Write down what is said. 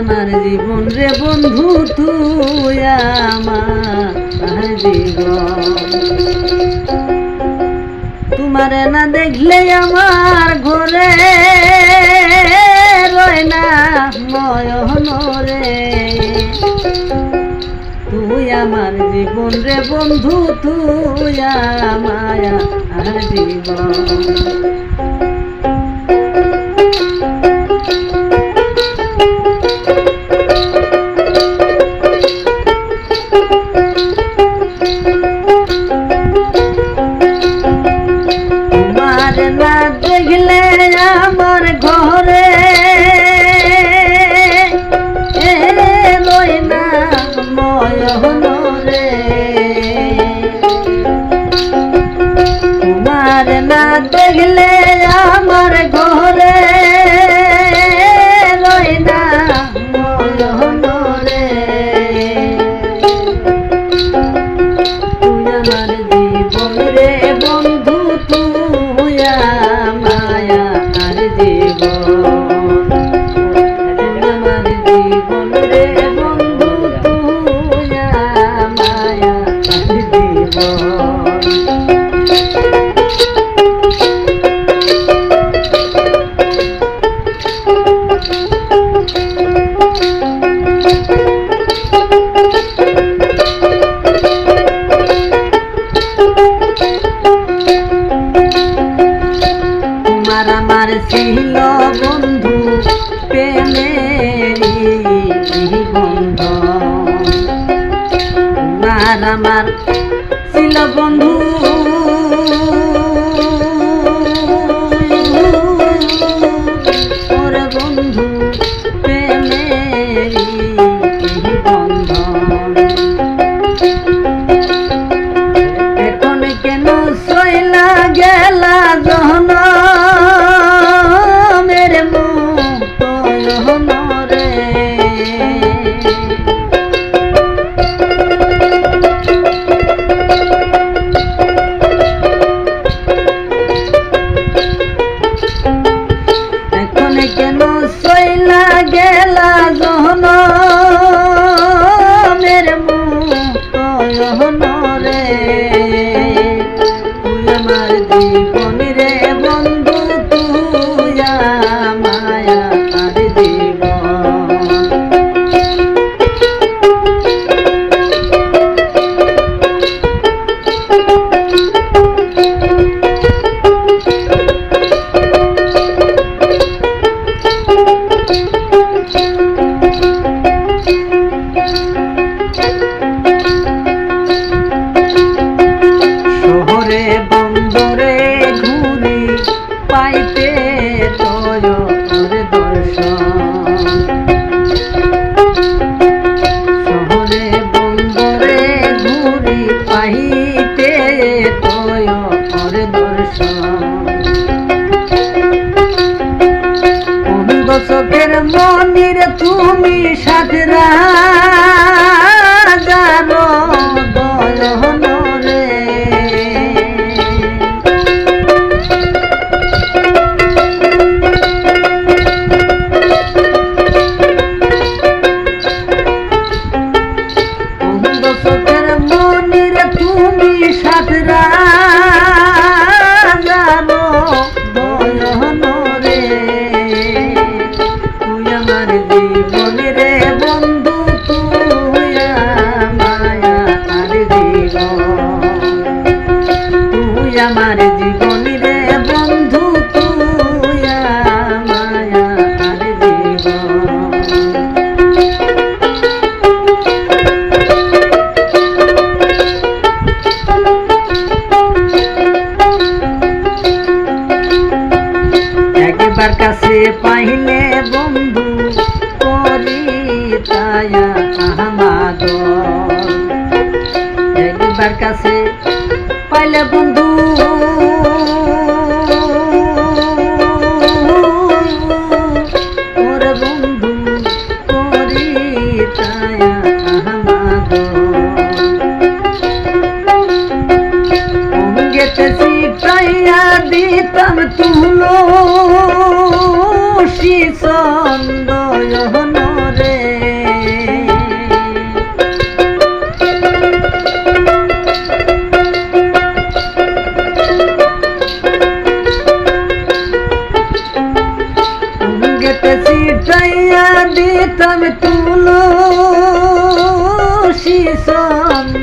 আমার জীবন রে বন্ধু তুই আমার জীবন তোমারে না দেখলে আমার ঘরে রয় না নয়ন রে তুই আমার জীবন রে বন্ধু তুই আমার জীবন দেখলে আমার ঘরে রয় না নয়ন রে তোমার না দেখলে আমার ঘরে রয় না নয়ন রে তুই আমার জীবন রে বন্ধু তুই আমার ছিল বন্ধু প্রেমেরি বন্ধ আমার ছিল বন্ধু ওরে বন্ধু প্রেমেরি বন্ধ এখন কেন সইলা গেলা জহন কেন সইলা গেলা জহন মেরে মুহন রে তুই আমার জীবন রে বন্ধু তুই মায়া আর জীবন বন্দরে ঘুরি পাইতে তোর দর্শন শহরে বন্দরে ঘুরি পাইতে তোর দর্শন অন্ধ চোখের মনির তুমি সাথরা জানো দয়ন রে তুমি সাথরা জানো দয়ন রে তুই আমার জীবন রে বন্ধু তুই মায়া আর জীবন তুই আমার জীবন রে বন্ধু তুই মায়া আর জীবন একবার কাছে পাইলে বন্ধু করি তায়া আহমাদ একবার কাছে পাইলে বন্ধু ওরে বন্ধু করি তায়া আহমাদ অঙ্গেতে চিটাইয়া দিতাম তুলো চন্দন রে আগেতে ছিটাইয়া দিতাম তুলসী চন্দন